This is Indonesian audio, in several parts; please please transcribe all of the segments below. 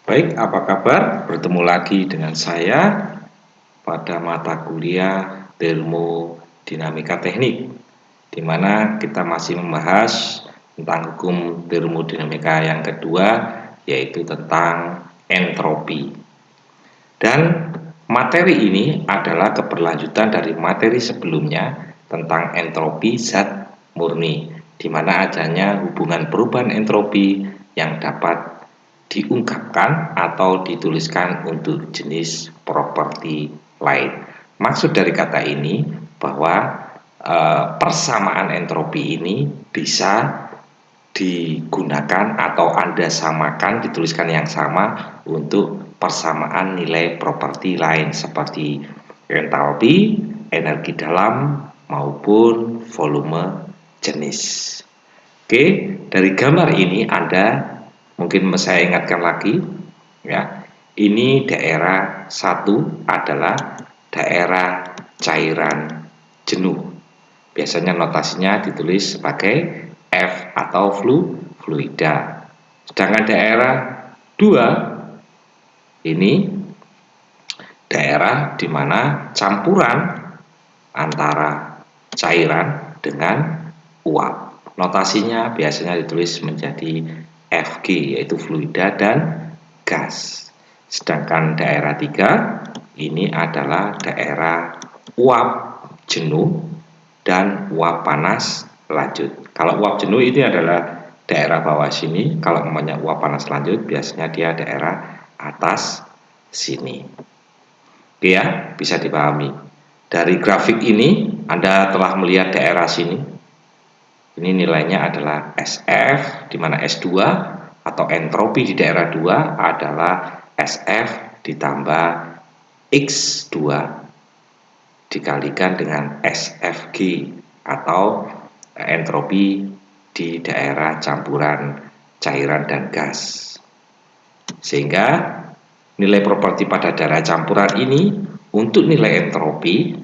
Baik, apa kabar? Bertemu lagi dengan saya pada mata kuliah Termodinamika Teknik, di mana kita masih membahas tentang hukum termodinamika yang kedua, yaitu tentang entropi. Dan materi ini adalah keberlanjutan dari materi sebelumnya tentang entropi zat murni, di mana adanya hubungan perubahan entropi yang dapat diungkapkan atau dituliskan untuk jenis properti lain. Maksud dari kata ini bahwa persamaan entropi ini bisa digunakan atau Anda samakan, dituliskan yang sama untuk persamaan nilai properti lain seperti entalpi, energi dalam, maupun volume jenis. Oke, dari gambar ini Anda mungkin saya ingatkan lagi, ya. Ini daerah 1 adalah daerah cairan jenuh. Biasanya notasinya ditulis sebagai F atau fluida. Sedangkan daerah 2 ini daerah di mana campuran antara cairan dengan uap. Notasinya biasanya ditulis menjadi Fg, yaitu fluida dan gas. Sedangkan daerah 3 ini adalah daerah uap jenuh dan uap panas lanjut. Kalau uap jenuh ini adalah daerah bawah sini, kalau namanya uap panas lanjut biasanya dia daerah atas sini. Oke ya, bisa dipahami. Dari grafik ini Anda telah melihat daerah sini. Ini nilainya adalah SF, di mana S2 atau entropi di daerah 2 adalah SF ditambah X2 dikalikan dengan SFG atau entropi di daerah campuran cairan dan gas. Sehingga nilai properti pada daerah campuran ini untuk nilai entropi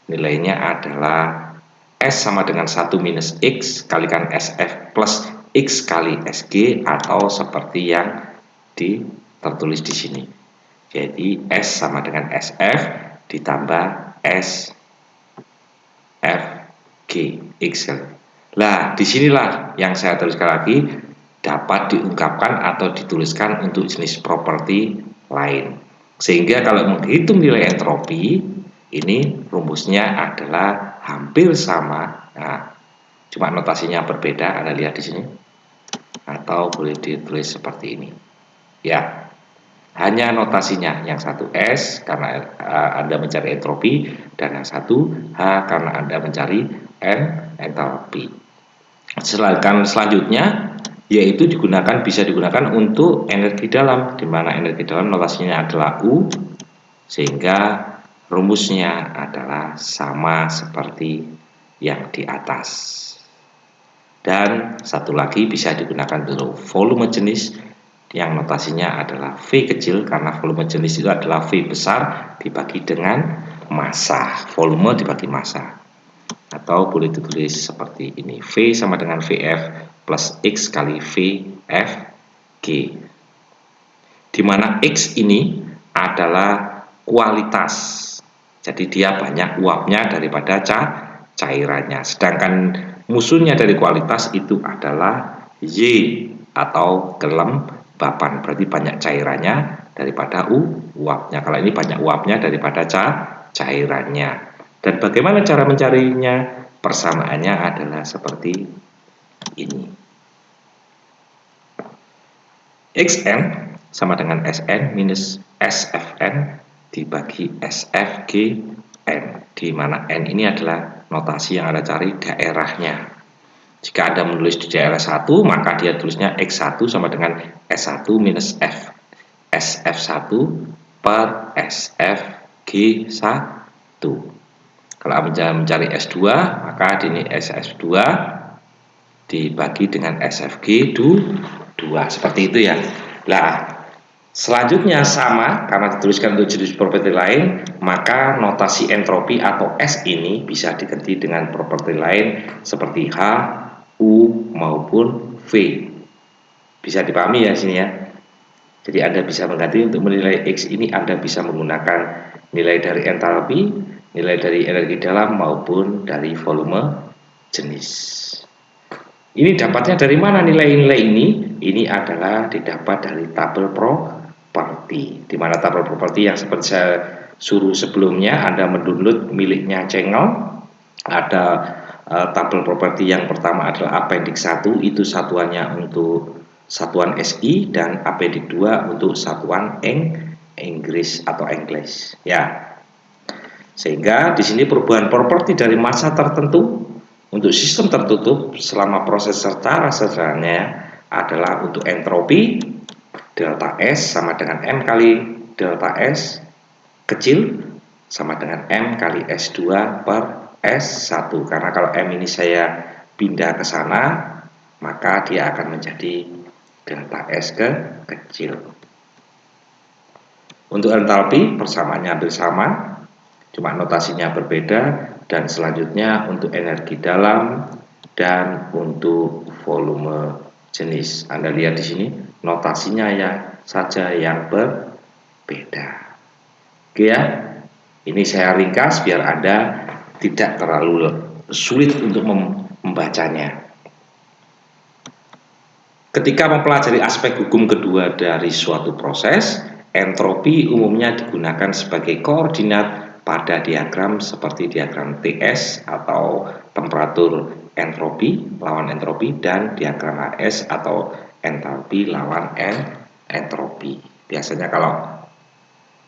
nilainya adalah S sama dengan 1 minus X kalikan SF plus X kali SG atau seperti yang tertulis di sini. Jadi S sama dengan SF ditambah SFG X kali. Nah, disinilah yang saya tuliskan lagi dapat diungkapkan atau dituliskan untuk jenis properti lain. Sehingga kalau menghitung nilai entropi ini rumusnya adalah hampir sama. Nah, cuma notasinya berbeda, Anda lihat di sini. Atau boleh ditulis seperti ini. Ya. Hanya notasinya yang satu S karena Anda mencari entropi dan yang satu H karena Anda mencari entalpi. Selanjutnya yaitu bisa digunakan untuk energi dalam, di mana energi dalam notasinya adalah U, sehingga rumusnya adalah sama seperti yang di atas. Dan satu lagi bisa digunakan untuk volume jenis yang notasinya adalah V kecil karena volume jenis itu adalah V besar dibagi dengan massa, volume dibagi massa. Atau boleh ditulis seperti ini, V sama dengan VF plus X kali VFG, di mana X ini adalah kualitas, jadi dia banyak uapnya daripada cairannya. Sedangkan musuhnya dari kualitas itu adalah Y atau kelembapan, berarti banyak cairannya daripada uapnya. Kalau ini banyak uapnya daripada cairannya. Dan bagaimana cara mencarinya? Persamaannya adalah seperti ini. Xn sama dengan Sn minus Sfn dibagi SFGN, di mana N ini adalah notasi yang Anda cari daerahnya. Jika Anda menulis di daerah 1, maka dia tulisnya X1 sama dengan S1 minus F SF1 per SFG1. Kalau Anda mencari S2, maka ini SF2 dibagi dengan SFG2, seperti itu ya. Nah, selanjutnya sama, karena dituliskan untuk jenis properti lain, maka notasi entropi atau S ini bisa diganti dengan properti lain seperti H, U, maupun V. Bisa dipahami ya sini ya. Jadi Anda bisa mengganti untuk menilai X ini Anda bisa menggunakan nilai dari entalpi, nilai dari energi dalam maupun dari volume jenis. Ini dapatnya dari mana nilai-nilai ini? Ini adalah didapat dari tabel properti. Di mana tabel properti yang seperti saya suruh sebelumnya, Anda mendownload miliknya Cengel. Ada tabel properti yang pertama adalah appendix 1, itu satuannya untuk satuan SI, dan appendix 2 untuk satuan Inggris atau English ya. Sehingga di sini perubahan properti dari massa tertentu untuk sistem tertutup selama proses secara sederhananya adalah untuk entropi delta S sama dengan M kali delta S kecil sama dengan M kali S2 per S1. Karena kalau M ini saya pindah ke sana, maka dia akan menjadi delta S kecil. Untuk entalpi persamaannya hampir sama, cuma notasinya berbeda. Dan selanjutnya untuk energi dalam dan untuk volume jenis. Anda lihat di sini notasinya ya saja yang berbeda. Oke ya. Ini saya ringkas biar Anda tidak terlalu sulit untuk membacanya. Ketika mempelajari aspek hukum kedua dari suatu proses, entropi umumnya digunakan sebagai koordinat pada diagram seperti diagram TS atau temperatur entropi lawan entropi, dan diagram HS atau entalpi lawan entropi. Biasanya kalau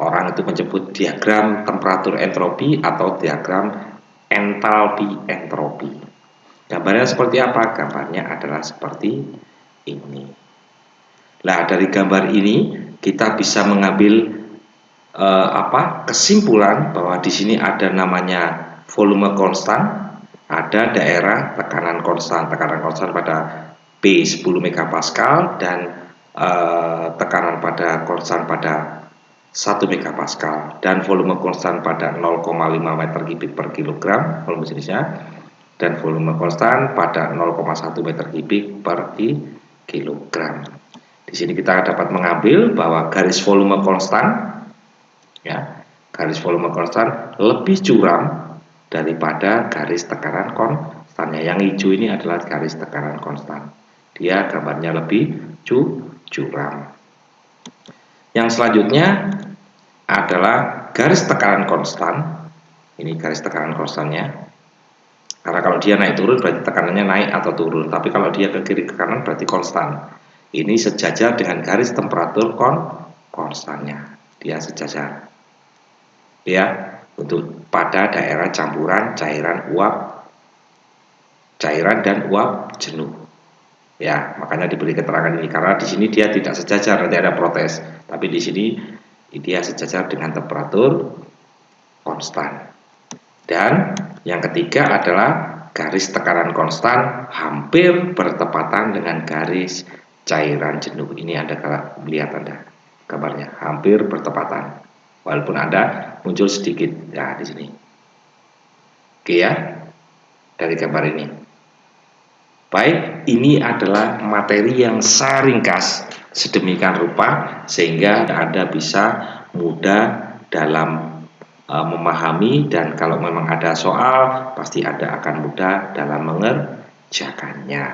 orang itu menyebut diagram temperatur entropi atau diagram entalpi entropi. Gambarnya seperti apa? Gambarnya adalah seperti ini. Nah, dari gambar ini kita bisa mengambil kesimpulan bahwa di sini ada namanya volume konstan, ada daerah tekanan konstan pada P 10 megapascal, dan tekanan pada konstan pada 1 megapascal, dan volume konstan pada 0,5 meter kubik per kilogram volume jenisnya, dan volume konstan pada 0,1 meter kubik per kilogram. Di sini kita dapat mengambil bahwa garis volume konstan ya, garis volume konstan lebih curam daripada garis tekanan konstannya. Yang hijau ini adalah garis tekanan konstan. Dia gambarnya lebih curam. Yang selanjutnya adalah garis tekanan konstan. Ini garis tekanan konstannya. Karena kalau dia naik turun berarti tekanannya naik atau turun. Tapi kalau dia ke kiri ke kanan berarti konstan. Ini sejajar dengan garis temperatur konstannya. Dia sejajar. Ya, untuk pada daerah campuran cairan dan uap jenuh. Ya, makanya diberi keterangan ini karena di sini dia tidak sejajar, nanti ada protes. Tapi di sini dia sejajar dengan temperatur konstan. Dan yang ketiga adalah garis tekanan konstan hampir bertepatan dengan garis cairan jenuh. Ini Anda lihat Anda gambarnya hampir bertepatan. Walaupun Anda muncul sedikit ya di sini. Oke ya, dari gambar ini. Baik, ini adalah materi yang saya ringkas sedemikian rupa sehingga Anda bisa mudah dalam memahami, dan kalau memang ada soal pasti Anda akan mudah dalam mengerjakannya.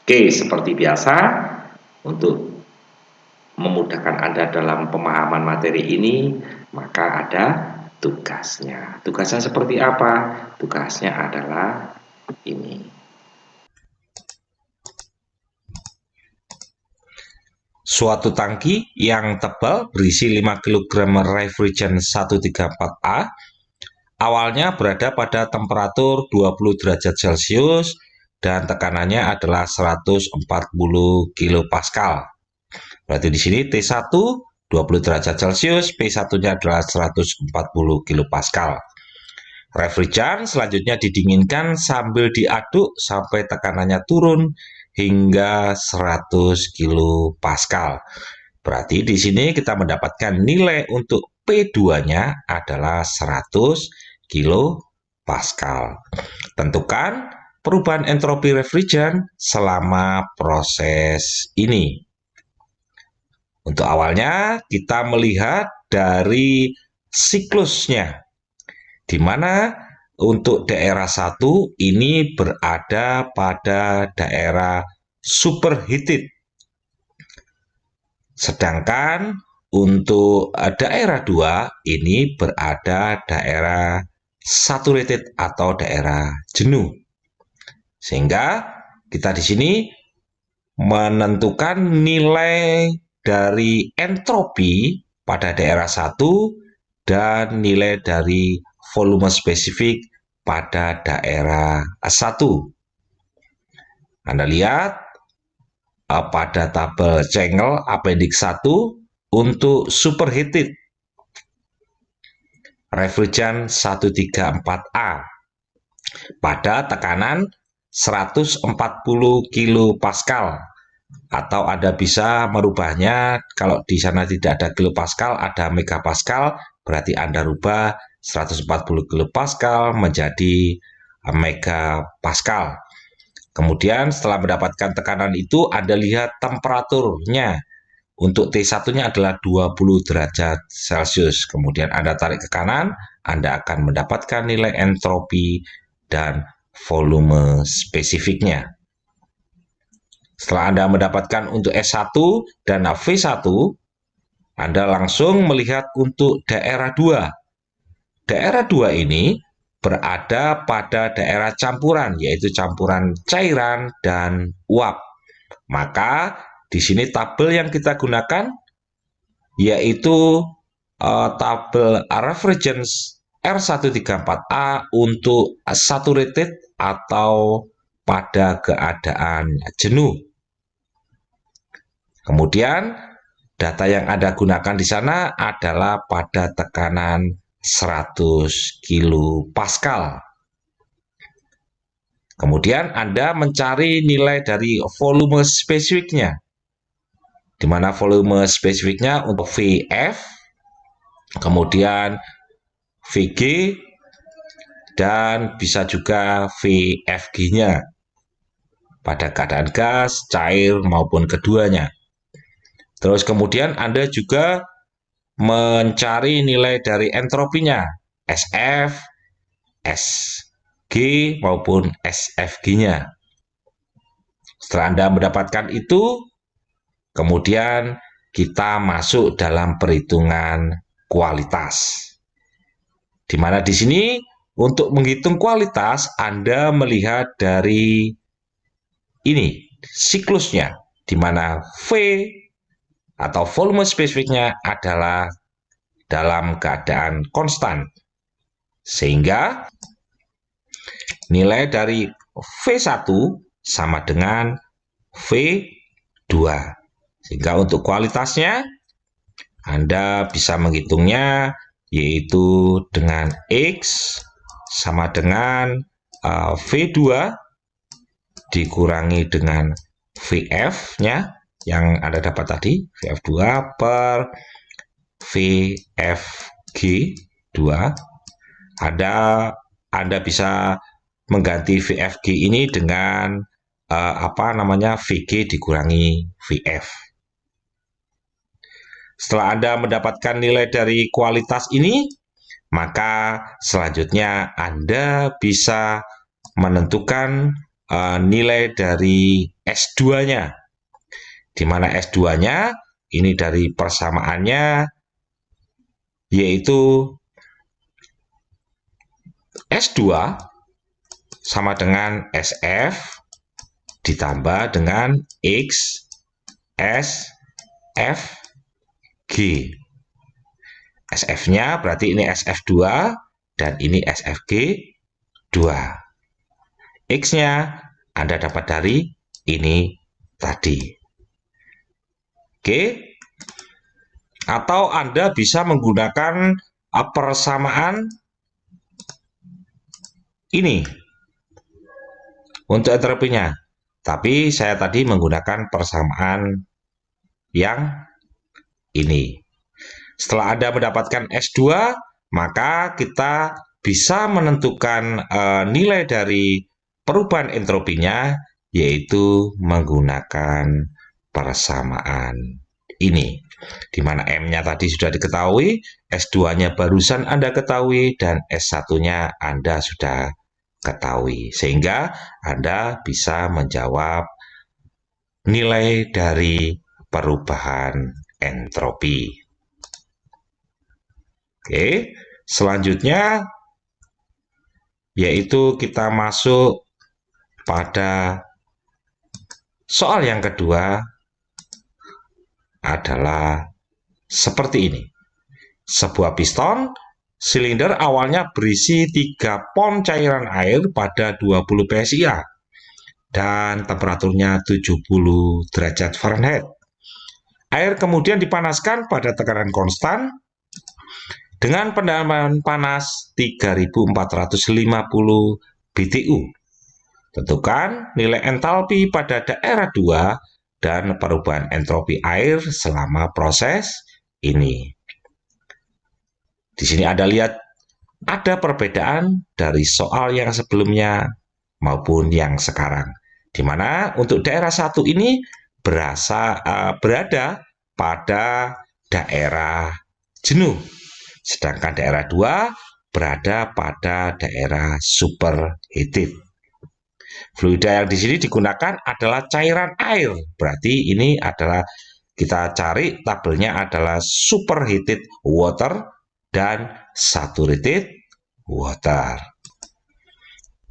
Oke, seperti biasa untuk memudahkan Anda dalam pemahaman materi ini, maka ada tugasnya. Tugasnya seperti apa? Tugasnya adalah ini. Suatu tangki yang tebal berisi 5 kg refrigerant 134A awalnya berada pada temperatur 20 derajat Celcius dan tekanannya adalah 140 kilopascal. Berarti di sini T1 20 derajat Celcius, P1-nya adalah 140 kilopascal. Refrigerant selanjutnya didinginkan sambil diaduk sampai tekanannya turun hingga 100 kilopascal. Berarti di sini kita mendapatkan nilai untuk P2-nya adalah 100 kilopascal. Tentukan perubahan entropi refrigerant selama proses ini. Untuk awalnya kita melihat dari siklusnya, di mana untuk daerah 1 ini berada pada daerah superheated. Sedangkan untuk daerah 2 ini berada daerah saturated atau daerah jenuh. Sehingga kita di sini menentukan nilai dari entropi pada daerah 1 dan nilai dari volume spesifik pada daerah 1. Anda lihat pada tabel Cengel appendix 1 untuk superheated refrigerant 134A pada tekanan 140 kilopascal, atau Anda bisa merubahnya, kalau di sana tidak ada kilopascal, ada megapascal, berarti Anda rubah 140 kilopascal menjadi megapascal. Kemudian setelah mendapatkan tekanan itu, Anda lihat temperaturnya. Untuk T1-nya adalah 20 derajat Celcius. Kemudian Anda tarik ke kanan, Anda akan mendapatkan nilai entropi dan volume spesifiknya. Setelah Anda mendapatkan untuk S1 dan V1, Anda langsung melihat untuk daerah 2. Daerah 2 ini berada pada daerah campuran, yaitu campuran cairan dan uap. Maka di sini tabel yang kita gunakan yaitu tabel refrigerant R134A untuk saturated atau pada keadaan jenuh. Kemudian data yang Anda gunakan di sana adalah pada tekanan 100 kilopascal. Kemudian Anda mencari nilai dari volume spesifiknya, di mana volume spesifiknya untuk VF, kemudian VG, dan bisa juga VFG-nya pada keadaan gas, cair, maupun keduanya. Terus kemudian Anda juga mencari nilai dari entropinya, SF, SG, maupun SFG-nya. Setelah Anda mendapatkan itu, kemudian kita masuk dalam perhitungan kualitas. Di mana di sini untuk menghitung kualitas Anda melihat dari ini siklusnya, di mana V atau volume spesifiknya adalah dalam keadaan konstan. Sehingga nilai dari V1 sama dengan V2. Sehingga untuk kualitasnya Anda bisa menghitungnya yaitu dengan X sama dengan V2 dikurangi dengan VF-nya yang Anda dapat tadi, VF2 per VFG2. Anda bisa mengganti VFG ini dengan VG dikurangi VF. Setelah Anda mendapatkan nilai dari kualitas ini, maka selanjutnya Anda bisa menentukan nilai dari S2-nya. Di mana S2-nya ini dari persamaannya yaitu S2 sama dengan SF ditambah dengan X S F G. SF-nya berarti ini SF2 dan ini SFG2. X-nya Anda dapat dari ini tadi. Oke. Atau Anda bisa menggunakan persamaan ini untuk entropinya. Tapi saya tadi menggunakan persamaan yang ini. Setelah Anda mendapatkan S2, maka kita bisa menentukan nilai dari perubahan entropinya, yaitu menggunakan persamaan ini, di mana M-nya tadi sudah diketahui, S2-nya barusan Anda ketahui, dan S1-nya Anda sudah ketahui. Sehingga Anda bisa menjawab nilai dari perubahan entropi. Oke, selanjutnya yaitu kita masuk pada soal yang kedua adalah seperti ini. Sebuah piston silinder awalnya berisi 3 pon cairan air pada 20 PSIA dan temperaturnya 70 derajat Fahrenheit. Air kemudian dipanaskan pada tekanan konstan dengan pendalaman panas 3450 BTU. Tentukan nilai entalpi pada daerah 2 dan perubahan entropi air selama proses ini. Di sini Anda lihat ada perbedaan dari soal yang sebelumnya maupun yang sekarang. Di mana untuk daerah 1 ini berada pada daerah jenuh. Sedangkan daerah 2 berada pada daerah superheated. Fluida yang di sini digunakan adalah cairan air. Berarti ini adalah kita cari tabelnya adalah superheated water dan saturated water.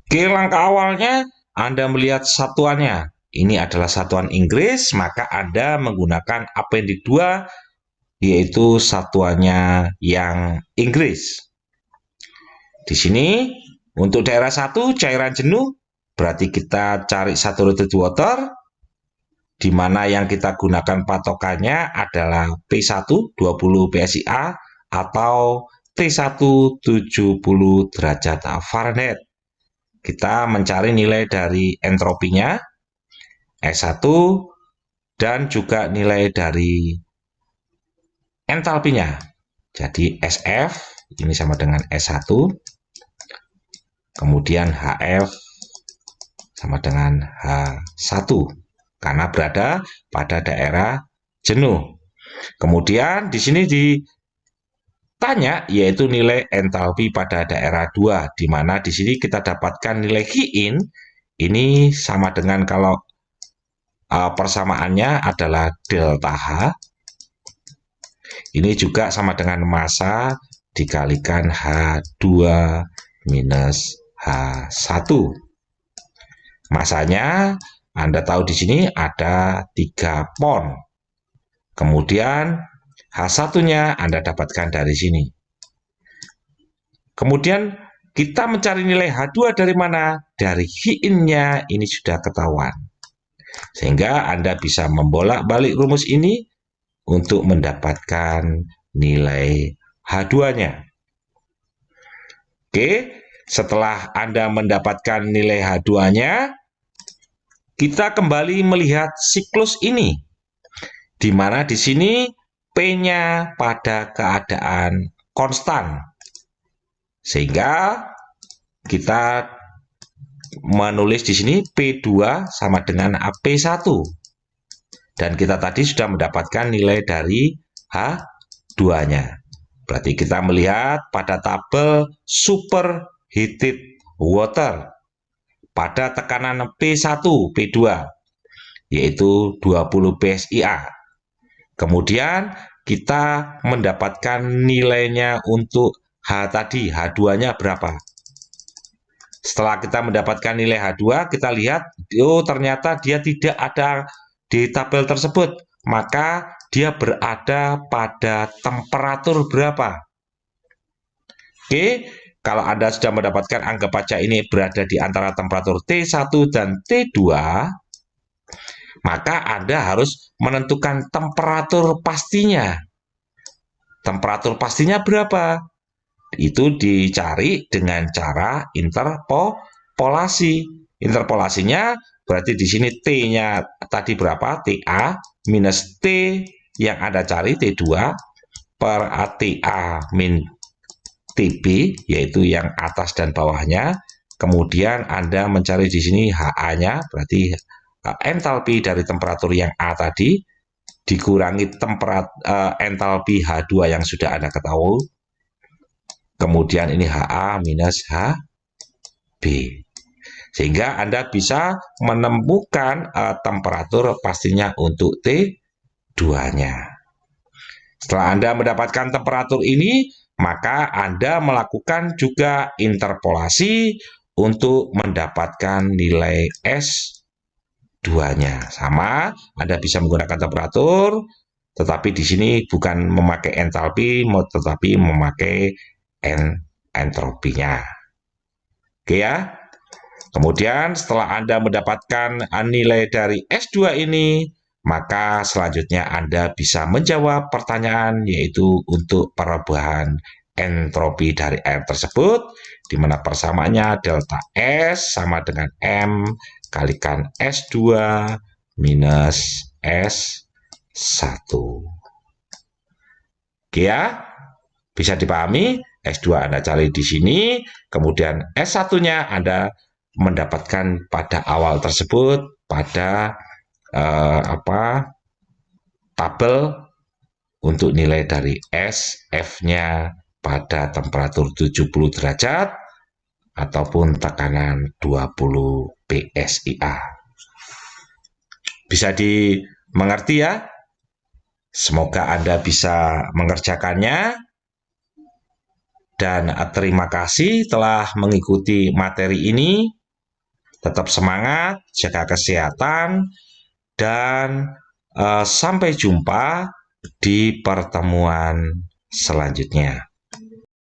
Oke, langkah awalnya Anda melihat satuannya. Ini adalah satuan Inggris, maka Anda menggunakan appendix 2 yaitu satuannya yang Inggris. Di sini untuk daerah 1 cairan jenuh, berarti kita cari saturated water, di mana yang kita gunakan patokannya adalah P1 20 PSIA atau T1 70 derajat Fahrenheit. Kita mencari nilai dari entropinya S1 dan juga nilai dari entalpinya. Jadi SF ini sama dengan S1, kemudian HF sama dengan H1 karena berada pada daerah jenuh. Kemudian di sini ditanya yaitu nilai entalpi pada daerah 2, di mana di sini kita dapatkan nilai Qin ini sama dengan kalau persamaannya adalah delta H. Ini juga sama dengan massa dikalikan H2 minus H1. Massanya Anda tahu di sini ada 3 pon. Kemudian H1-nya Anda dapatkan dari sini. Kemudian kita mencari nilai H2 dari mana? Dari Qin-nya ini sudah ketahuan. Sehingga Anda bisa membolak-balik rumus ini untuk mendapatkan nilai H2-nya. Oke, setelah Anda mendapatkan nilai H2-nya, kita kembali melihat siklus ini, di mana di sini P-nya pada keadaan konstan. Sehingga kita menulis di sini P2 sama dengan AP1. Dan kita tadi sudah mendapatkan nilai dari H2-nya. Berarti kita melihat pada tabel superheated water pada tekanan P1, P2, yaitu 20 PSIA. Kemudian kita mendapatkan nilainya untuk H tadi, H2-nya berapa. Setelah kita mendapatkan nilai H2, kita lihat, oh ternyata dia tidak ada di tabel tersebut, maka dia berada pada temperatur berapa? Oke, kalau Anda sudah mendapatkan anggap saja ini berada di antara temperatur T1 dan T2, maka Anda harus menentukan temperatur pastinya. Temperatur pastinya berapa? Itu dicari dengan cara interpolasi. Interpolasinya berarti di sini T-nya tadi berapa? TA minus T yang Anda cari T2 per TA min TB, yaitu yang atas dan bawahnya. Kemudian Anda mencari di sini HA-nya, berarti entalpi dari temperatur yang A tadi, dikurangi entalpi H2 yang sudah Anda ketahui. Kemudian ini HA minus HB. Sehingga Anda bisa menemukan temperatur pastinya untuk T2-nya. Setelah Anda mendapatkan temperatur ini, maka Anda melakukan juga interpolasi untuk mendapatkan nilai S2-nya. Sama, Anda bisa menggunakan temperatur, tetapi di sini bukan memakai entalpi, tetapi memakai entropinya. Oke ya. Kemudian setelah Anda mendapatkan nilai dari S2 ini, maka selanjutnya Anda bisa menjawab pertanyaan, yaitu untuk perubahan entropi dari air tersebut, di mana persamaannya delta S sama dengan M kalikan S2 minus S1. Oke ya, bisa dipahami? S2 Anda cari di sini, kemudian S1-nya Anda mendapatkan pada awal tersebut pada tabel untuk nilai dari S, F-nya pada temperatur 70 derajat ataupun tekanan 20 PSIA. Bisa dimengerti ya? Semoga Anda bisa mengerjakannya. Dan terima kasih telah mengikuti materi ini. Tetap semangat, jaga kesehatan, dan sampai jumpa di pertemuan selanjutnya.